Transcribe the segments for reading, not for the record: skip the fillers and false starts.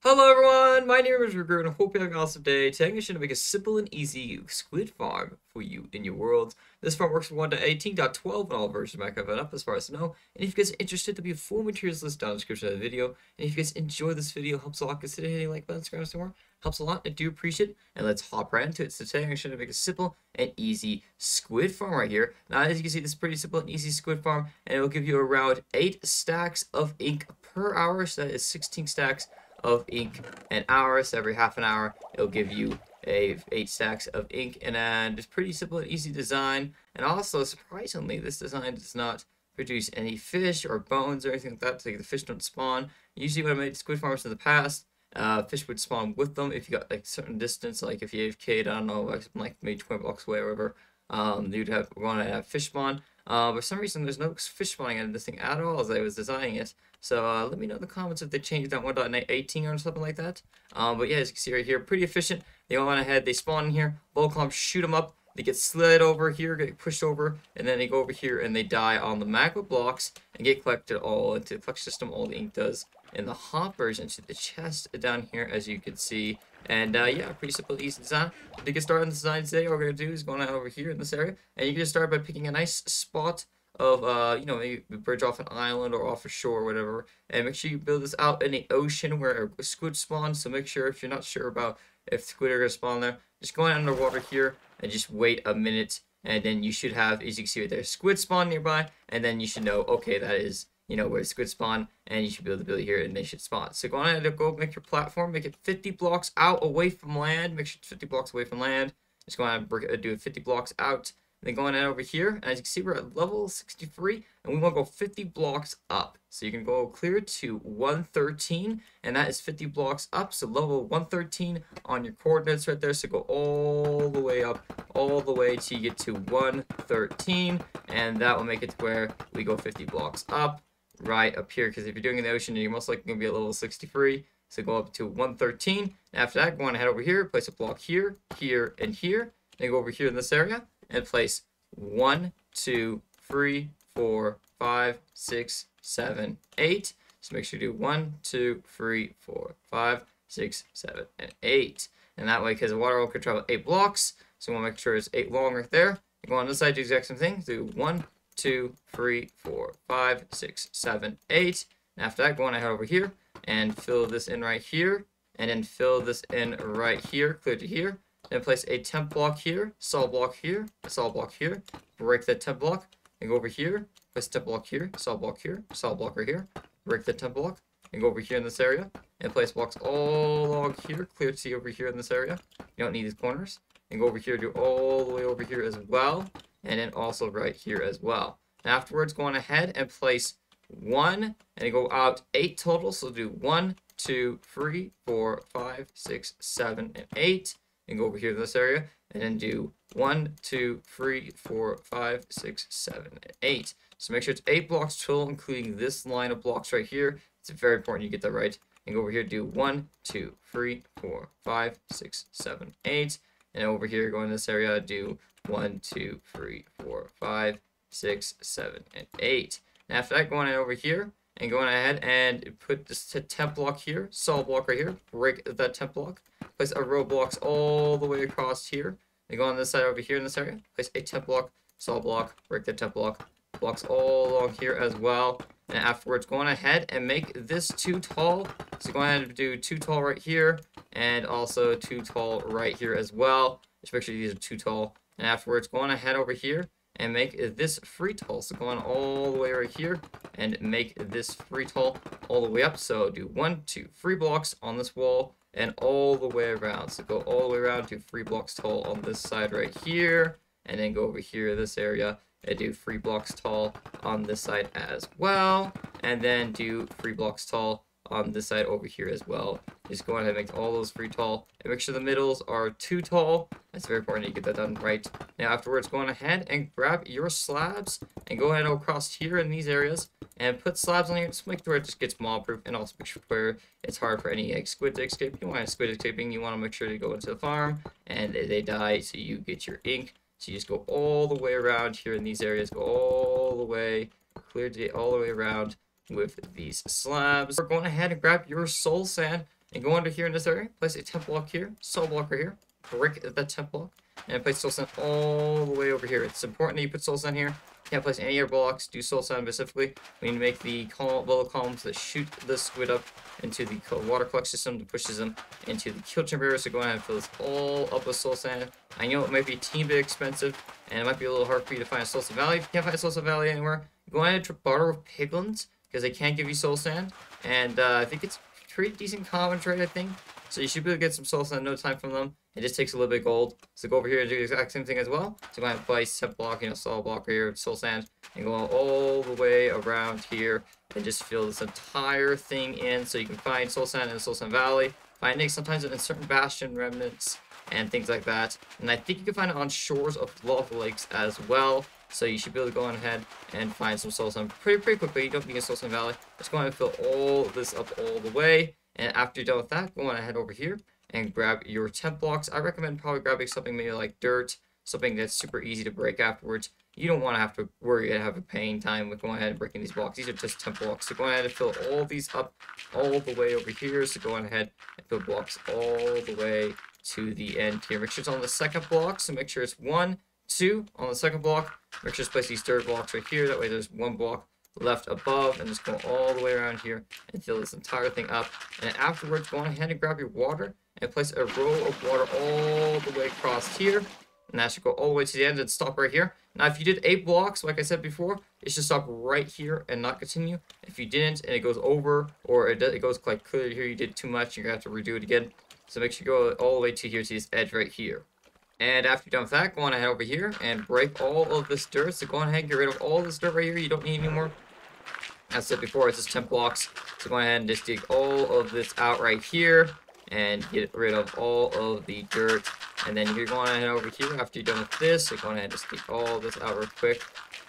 Hello everyone, my name is Rigger and I hope you have an awesome day. Today I'm going to make a simple and easy squid farm for you in your world. This farm works with 1.18.12 and all versions of Minecraft and up as far as I know. And if you guys are interested, there'll be a full materials list down in the description of the video. And if you guys enjoy this video, helps a lot, consider hitting like button, subscribe some more. Helps a lot, I do appreciate it. And let's hop right into it. So today I'm going to make a simple and easy squid farm right here. Now as you can see, this is pretty simple and easy squid farm. And it will give you around 8 stacks of ink per hour. So that is 16 stacks of ink an hour. So every half an hour it'll give you 8 stacks of ink, and it's pretty simple and easy design. And also surprisingly, this design does not produce any fish or bones or anything like that, so the fish don't spawn. Usually when I made squid farms in the past, fish would spawn with them if you got like a certain distance, like if you AFK'd, I don't know, like maybe 20 blocks away or whatever. You'd want to have fish spawn. But for some reason there's no fish spawning in this thing at all as I was designing it. So let me know in the comments if they changed that 1.18 or something like that. But yeah, as you can see right here, pretty efficient. They all went ahead, they spawn in here, volcom shoot them up, they get slid over here, get pushed over, and then they go over here and they die on the magma blocks and get collected all into the collection system. All the ink does in the hoppers into the chest down here, as you can see. And yeah, pretty simple, easy design. To get started on the design today, all we're going to do is go on over here in this area, and you can just start by picking a nice spot of maybe bridge off an island or off a shore or whatever, and make sure you build this out in the ocean where a squid spawns. So make sure, if you're not sure about if squid are gonna spawn there, just go underwater here and just wait a minute, and then you should have, as you can see right there, squid spawn nearby, and then you should know, okay, that is where squid spawn, and you should be able to build it here and they should spawn. So go on ahead and go make your platform, make it 50 blocks out away from land. Make sure it's 50 blocks away from land. Just go on and do it 50 blocks out. Then going in over here, and as you can see, we're at level 63, and we want to go 50 blocks up. So you can go clear to 113, and that is 50 blocks up. So level 113 on your coordinates right there. So go all the way up, all the way till you get to 113, and that will make it to where we go 50 blocks up right up here. Because if you're doing it in the ocean, you're most likely going to be at level 63. So go up to 113. After that, go on ahead over here, place a block here, here, and here. Then go over here in this area and place 1, 2, 3, 4, 5, 6, 7, 8. So make sure you do 1, 2, 3, 4, 5, 6, 7, and 8. And that way, because the water can travel 8 blocks, so we want to make sure it's 8 long right there. And go on this side, do the exact same thing. Do 1, 2, 3, 4, 5, 6, 7, 8. And after that, go on ahead over here and fill this in right here. And then fill this in right here, clear to here. Then place a temp block here, solid block here, a solid block here. Break that temp block, and go over here. Place a temp block here, solid block here, solid block right here. Break that temp block, and go over here in this area. And place blocks all along here, clear to see over here in this area. You don't need these corners. And go over here, do all the way over here as well. And then also right here as well. And afterwards, go on ahead and place 1, and go out 8 total. So do 1, 2, 3, 4, 5, 6, 7, and 8. And go over here to this area, and then do 1, 2, 3, 4, 5, 6, 7, and 8. So make sure it's 8 blocks total, including this line of blocks right here. It's very important you get that right. And go over here, do 1, 2, 3, 4, 5, 6, 7, 8. And over here, go in this area, do 1, 2, 3, 4, 5, 6, 7, and 8. And after that, go on over here and go on ahead and put this temp block here, solid block right here, break that temp block. Place a row of blocks all the way across here. Then go on this side over here in this area. Place a temp block, solid block, break the temp block. Blocks all along here as well. And afterwards, go on ahead and make this 2 tall. So go ahead and do 2 tall right here. And also 2 tall right here as well. Just make sure these are 2 tall. And afterwards, go on ahead over here and make this 3 tall. So go on all the way right here and make this 3 tall all the way up. So do 1, 2, 3 blocks on this wall and all the way around. So go all the way around, do 3 blocks tall on this side right here, and then go over here this area and do 3 blocks tall on this side as well, and then do 3 blocks tall on this side over here as well. Just go ahead and make all those 3 tall, and make sure the middles are 2 tall. That's very important you get that done right. Now afterwards, go on ahead and grab your slabs and go ahead and across here in these areas and put slabs on here. Just make sure it just gets mob proof, and also make sure where it's hard for any squid to escape. You want a squid escaping, you want to make sure to go into the farm and they die so you get your ink. So you just go all the way around here in these areas, go all the way, clear all the way around with these slabs. We're going ahead and grab your soul sand And go under here in this area, place a temp block here, soul block right here, break that temp block, and place soul sand all the way over here. It's important that you put soul sand here. Can't place any other blocks. Do soul sand specifically. We need to make the little columns that shoot the squid up into the water collection system that pushes them into the kill chamber area. So go ahead and fill this all up with soul sand. I know it might be a teeny bit expensive, and it might be a little hard for you to find a soul sand valley. If you can't find a soul sand valley anywhere, go ahead and barter with piglins, because they can give you soul sand. And I think it's pretty decent common trade, I think. So you should be able to get some soul sand in no time from them. It just takes a little bit of gold. So go over here and do the exact same thing as well. So go ahead and place step block, solid block right here, soul sand, and go all the way around here and just fill this entire thing in. So you can find soul sand in the soul sand valley. Find it sometimes in certain bastion remnants and things like that. And I think you can find it on shores of lava lakes as well. So you should be able to go on ahead and find some soul sand pretty quickly. You don't need a soul sand valley. Just go ahead and fill all this up all the way. And after you're done with that, go on ahead over here and grab your temp blocks. I recommend probably grabbing something maybe like dirt, something that's super easy to break afterwards. You don't want to have to worry and have a pain time with going ahead and breaking these blocks. These are just temp blocks. So go ahead and fill all these up all the way over here. So go on ahead and fill blocks all the way to the end here. Make sure it's on the second block. So make sure it's 1, 2 on the second block. Make sure to place these third blocks right here. That way there's one block left above, and just go all the way around here and fill this entire thing up. And afterwards, go on ahead and grab your water and place a row of water all the way across here. And that should go all the way to the end and stop right here. Now, if you did 8 blocks, like I said before, it should stop right here and not continue. If you didn't and it goes over, or it goes like clear here, you did too much, you're going to have to redo it again. So make sure you go all the way to here, to this edge right here. And after you're done with that, go on ahead over here and break all of this dirt. So go on ahead and get rid of all this dirt right here. You don't need any more. As I said before, it's just 10 blocks. So go ahead and just dig all of this out right here and get rid of all of the dirt. And then you're going ahead over here after you're done with this. So go ahead and just dig all this out real quick.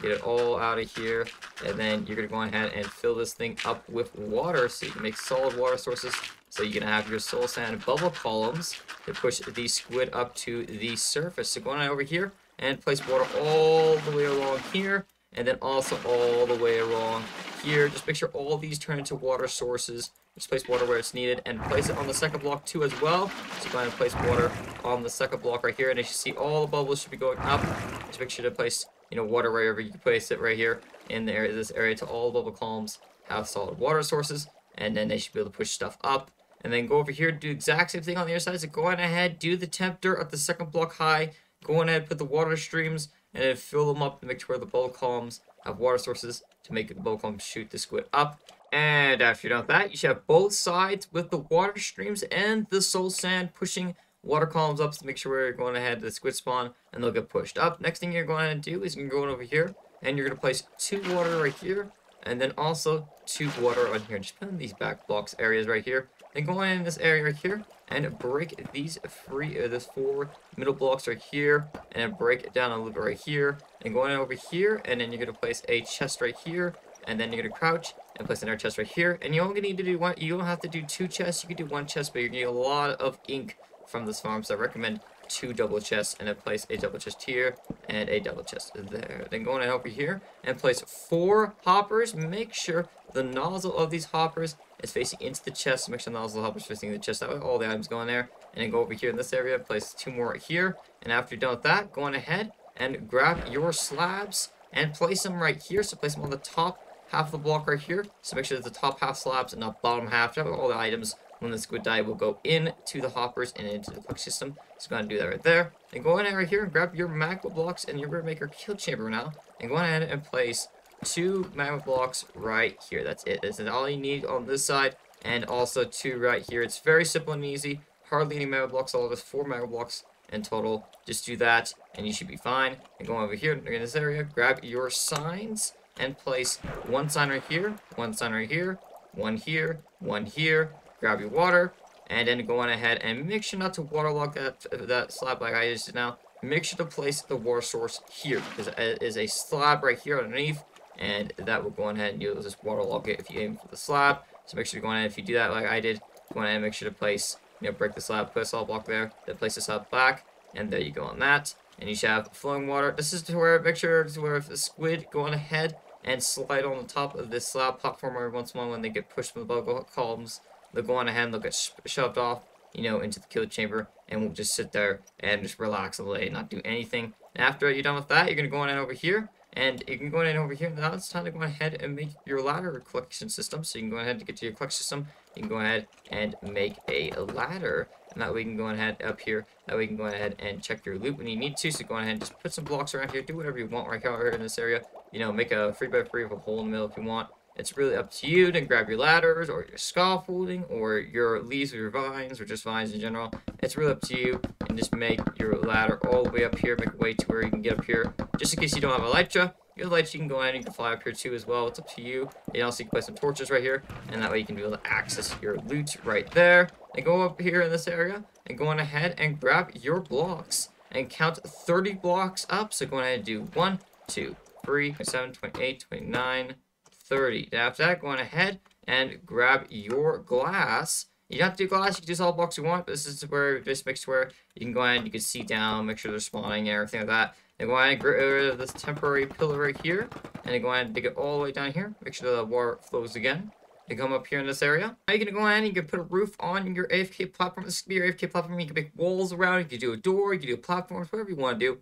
Get it all out of here. And then you're going to go ahead and fill this thing up with water so you can make solid water sources. So you're going to have your soul sand bubble columns to push the squid up to the surface. So go on over here and place water all the way along here. And then also all the way along here. Just make sure all these turn into water sources. Just place water where it's needed and place it on the second block too as well. So go ahead and place water on the second block right here. And as you see, all the bubbles should be going up. Just make sure to place, water wherever you can place it right here in the area, this area, to all the bubble columns have solid water sources. And then they should be able to push stuff up. And then go over here, do the exact same thing on the other side. So go on ahead, do the temp dirt at the second block high. Go on ahead, put the water streams, and then fill them up to make sure the bubble columns have water sources to make the bubble columns shoot the squid up. And after you're done with that, you should have both sides with the water streams and the soul sand pushing water columns up to make sure we're going ahead to the squid spawn and they'll get pushed up. Next thing you're going to do is you're going over here and you're going to place 2 water right here and then also 2 water on here. Just put in these back blocks areas right here. Then go in this area right here and break these this 4 middle blocks right here and then break it down a little bit right here and go in over here and then you're going to place a chest right here and then you're going to crouch and place another chest right here. And you only need to do one. You don't have to do 2 chests. You can do 1 chest, but you're going to get a lot of ink from this farm. So I recommend 2 double chests and then place a double chest here and a double chest there. Then go on over here and place 4 hoppers. Make sure the nozzle of these hoppers is facing into the chest. So make sure the nozzle hoppers facing the chest. That way all the items go in there. And then go over here in this area, place 2 more right here. And after you're done with that, go on ahead and grab your slabs and place them right here. So place them on the top half of the block right here. So make sure that the top half slabs and not bottom half. So all the items when the squid die will go into the hoppers and into the collection system. So go ahead and do that right there. Then go in right here and grab your magma blocks and you're going to make your kill chamber now. And go ahead and place 2 magma blocks right here. That's it. This is all you need on this side. And also 2 right here. It's very simple and easy. Hardly any magma blocks. All of this 4 magma blocks in total. Just do that and you should be fine. And go over here in this area. Grab your signs and place 1 sign right here. 1 sign right here. 1 here. 1 here. Grab your water, and then go on ahead and make sure not to waterlog that slab like I just did now. Make sure to place the water source here, because it is a slab right here underneath, and that will go on ahead and you'll just waterlog it if you aim for the slab. So make sure to go on ahead, if you do that like I did, go on ahead and make sure to place, break the slab, put a solid block there, then place the slab back, and there you go on that. And you should have flowing water. This is to where, make sure to where if the squid go on ahead and slide on the top of this slab platform every once in a while when they get pushed from the bubble columns. they'll go on ahead and they'll get shoved off, you know, into the kill chamber, and we'll just sit there and just relax all day and not do anything. And after you're done with that, you're gonna go on in over here, and you can go in over here. Now it's time to go ahead and make your ladder collection system. So you can go ahead and get to your collection system. You can go ahead and make a ladder. And that way you can go ahead up here. That way you can go ahead and check your loot when you need to. So go ahead and just put some blocks around here. Do whatever you want right here in this area. You know, make a 3x3 of a hole in the middle if you want. It's really up to you to grab your ladders or your scaffolding or your leaves or your vines or just vines in general. It's really up to you, and just make your ladder all the way up here. Make a way to where you can get up here. Just in case you don't have a elytra, you have a elytra, you can go ahead and you can fly up here too as well. It's up to you. And also you can place some torches right here, and that way you can be able to access your loot right there. And go up here in this area and go on ahead and grab your blocks and count 30 blocks up. So go ahead and do 1, 2, 3, 27, 28, 29, 30. Now after that, go on ahead and grab your glass. You don't have to do glass, you can use all blocks you want. This is where this makes where you can go ahead and you can see down, make sure they're spawning and everything like that. Then go ahead and get rid of this temporary pillar right here. And then go ahead and dig it all the way down here. Make sure the water flows again. You come up here in this area. Now you're gonna go ahead and you can put a roof on your AFK platform. This could be your AFK platform. You can make walls around it. You can do a door, you can do platforms, whatever you want to do.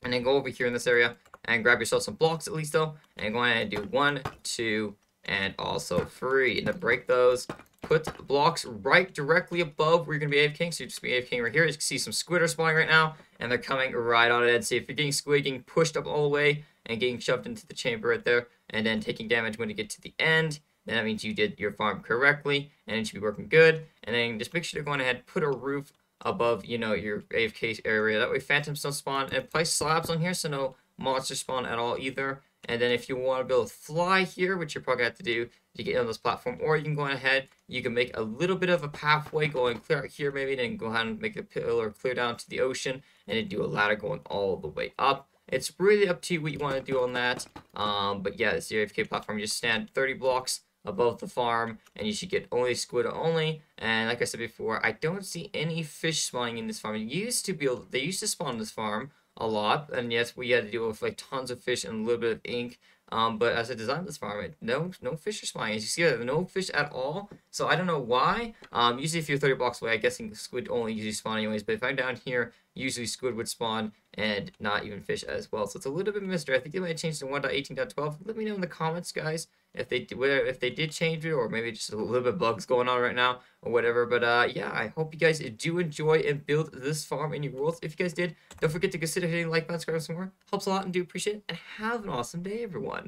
And then go over here in this area and grab yourself some blocks at least though. And go ahead and do 1, 2, and also 3. And then break those. Put blocks right directly above where you're going to be AFKing. So you just be AFKing right here. You can see some squid are spawning right now. And they're coming right on it. And see if you're getting squid, getting pushed up all the way and getting shoved into the chamber right there. And then taking damage when you get to the end. Then that means you did your farm correctly. And it should be working good. And then just make sure to go on ahead and put a roof above, you know, your AFK area. That way phantoms don't spawn. And place slabs on here so no monsters spawn at all either. And then if you want to be able to fly here, which you're probably going to have to do to get on this platform, or you can go ahead, you can make a little bit of a pathway going clear out here maybe, then go ahead and make the pillar clear down to the ocean, and then do a ladder going all the way up. It's really up to you what you want to do on that. But yeah, this is your AFK platform. You just stand 30 blocks above the farm, and you should get only squid only. And like I said before, I don't see any fish spawning in this farm. They used to spawn in this farm a lot, and yes, we had to deal with like tons of fish and a little bit of ink. But as I designed this farm, no fish are spawning. As you see, there are no fish at all. So I don't know why. Usually if you're 30 blocks away, I guess squid only usually spawn anyways. But if I'm down here, usually squid would spawn and not even fish as well. So it's a little bit of a mystery. I think they might change to 1.18.12. Let me know in the comments, guys, if they did change it, or maybe just a little bit of bugs going on right now or whatever. But yeah, I hope you guys do enjoy and build this farm in your worlds. If you guys did, don't forget to consider hitting the like button, subscribe some more. Helps a lot and do appreciate it. And have an awesome day, everyone.